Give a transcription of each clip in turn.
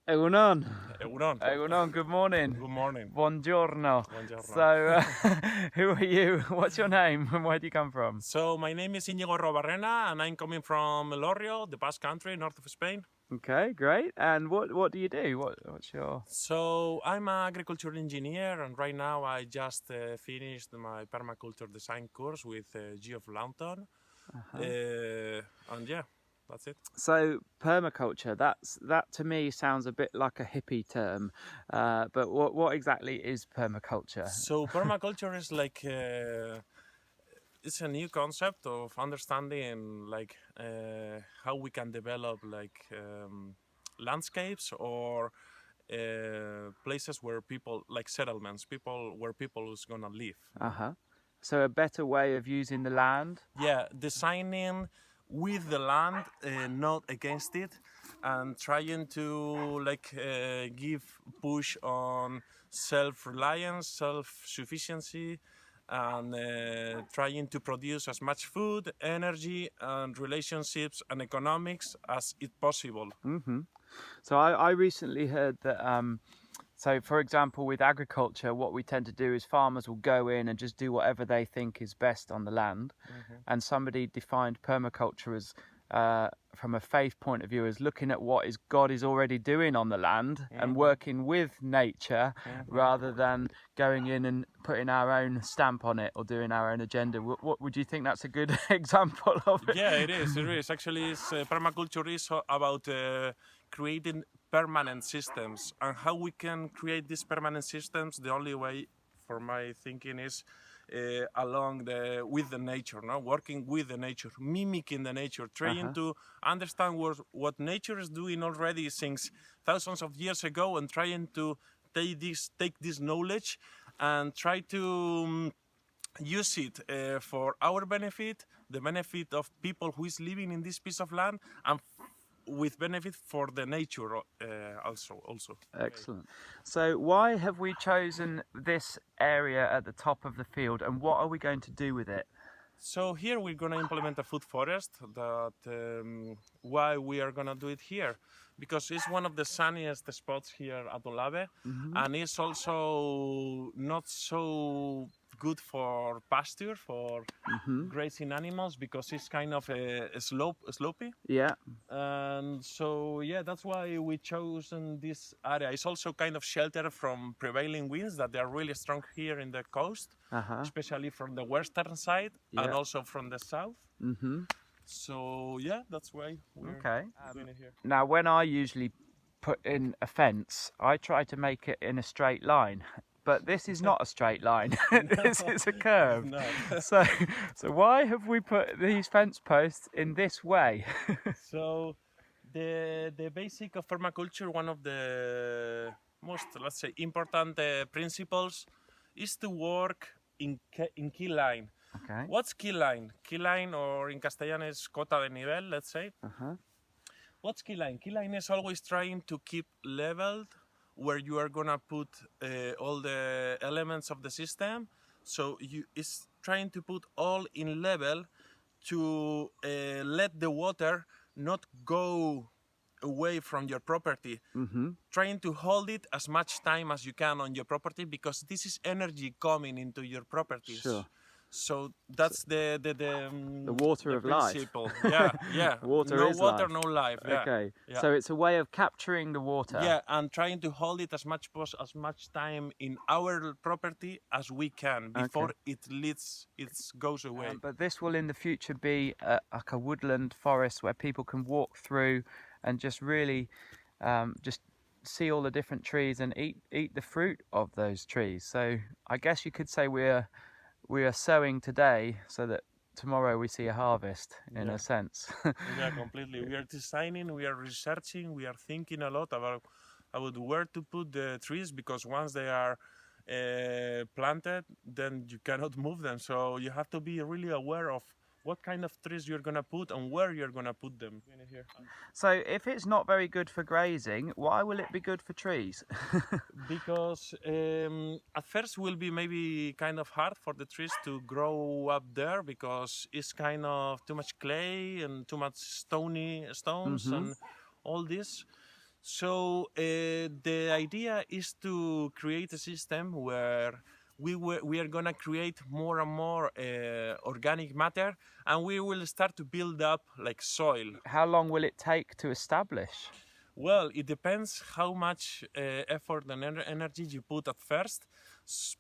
Egunon. Egunon. Egunon, good morning. Good morning. Buongiorno. Buongiorno. So, who are you? What's your name and where do you come from? So my name is Iñigo Arruabarren and I'm coming from Elorrio, the Basque country, north of Spain. Okay, great. And what do you do? What's your... So I'm an agriculture engineer and right now I just finished my permaculture design course with Geoff Lawton. And yeah, that's it. So permaculture, that to me sounds a bit like a hippie term, but what exactly is permaculture? So permaculture is like it's a new concept of understanding like how we can develop like landscapes or places where people like settlements, where people is gonna live. So a better way of using the land? Yeah, designing with the land, not against it, and trying to like give push on self-reliance, self-sufficiency, and trying to produce as much food, energy, and relationships and economics as it possible. Mm-hmm. So I recently heard that so for example with agriculture what we tend to do is farmers will go in and just do whatever they think is best on the land, and somebody defined permaculture as from a faith point of view as looking at what God is already doing on the land and working with nature rather than going in and putting our own stamp on it or doing our own agenda. What would you think that's a good example of it? Yeah, it is. It is. Actually, permaculture is about creating permanent systems, and how we can create these permanent systems. The only way, for my thinking, is with the nature, no? Working with the nature, mimicking the nature, trying to understand what nature is doing already since thousands of years ago, and trying to take this knowledge and try to use it for our benefit, the benefit of people who is living in this piece of land, and with benefit for the nature also. Excellent. So why have we chosen this area at the top of the field, and what are we going to do with it? So here we're going to implement a food forest. Why we are going to do it here? Because it's one of the sunniest spots here at Olabe, and it's also not so good for pasture, for grazing animals, because it's kind of slopey. Yeah. And so yeah, that's why we chosen this area. It's also kind of shelter from prevailing winds that are really strong here in the coast, especially from the western side and also from the south. So yeah, that's why we're doing it here. Now, when I usually put in a fence, I try to make it in a straight line. But this is not a straight line. This is a curve. No. So why have we put these fence posts in this way? So the basic of permaculture, one of the most, let's say, important principles is to work in key line. Okay. What's key line? Key line, or in Castellano is cota de nivel, let's say. What's key line? Key line is always trying to keep leveled where you are gonna put all the elements of the system. So it's trying to put all in level to let the water not go away from your property. Trying to hold it as much time as you can on your property, because this is energy coming into your properties. Sure. So that's the water of principle. Life. Yeah. Water no is water, life. no life. Yeah. Okay. Yeah. So it's a way of capturing the water. Yeah, and trying to hold it as much time in our property as we can before it goes away. But this will in the future be like a woodland forest where people can walk through and just really just see all the different trees and eat the fruit of those trees. So I guess you could say we are sowing today so that tomorrow we see a harvest, in a sense. Yeah, completely. We are designing, we are researching, we are thinking a lot about where to put the trees, because once they are planted, then you cannot move them. So you have to be really aware of what kind of trees you're going to put and where you're going to put them. So if it's not very good for grazing, why will it be good for trees? Because at first will be maybe kind of hard for the trees to grow up there, because it's kind of too much clay and too much stones and all this. So the idea is to create a system where we are gonna create more and more organic matter, and we will start to build up like soil. How long will it take to establish? Well, it depends how much effort and energy you put at first.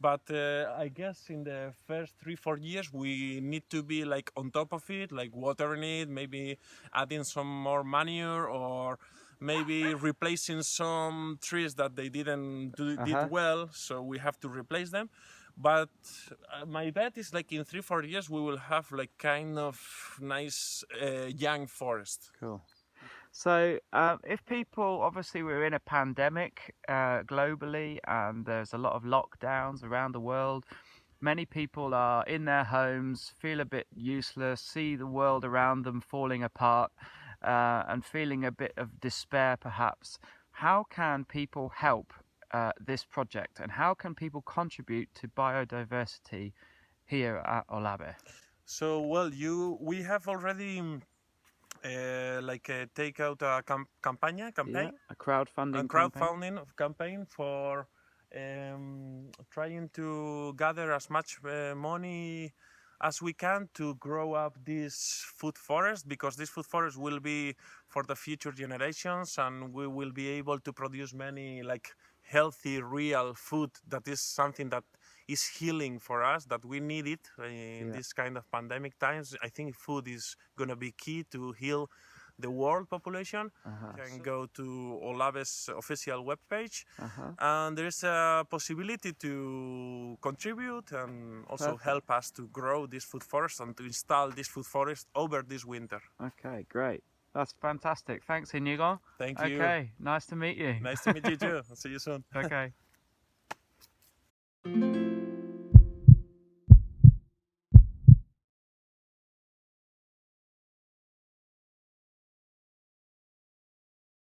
But I guess in the first 3-4 years we need to be like on top of it, like watering it, maybe adding some more manure, or maybe replacing some trees that they didn't did well, so we have to replace them. But my bet is like in 3-4 years we will have like kind of nice young forest. Cool. So, if people, obviously, we're in a pandemic globally, and there's a lot of lockdowns around the world. Many people are in their homes, feel a bit useless, see the world around them falling apart, and feeling a bit of despair, perhaps. How can people help this project, and how can people contribute to biodiversity here at Olabe? So, well, we have already take out a campaign, Yeah, a crowdfunding campaign for trying to gather as much money as we can to grow up this food forest, because this food forest will be for the future generations, and we will be able to produce many like healthy, real food that is something that is healing for us, that we need it in this kind of pandemic times. I think food is going to be key to heal the world population. You can go to Olabe's official webpage, and there is a possibility to contribute and also help us to grow this food forest and to install this food forest over this winter. Okay, great. That's fantastic. Thanks, Iñigo. Thank you. Okay, nice to meet you. Nice to meet you too. I'll see you soon. Okay.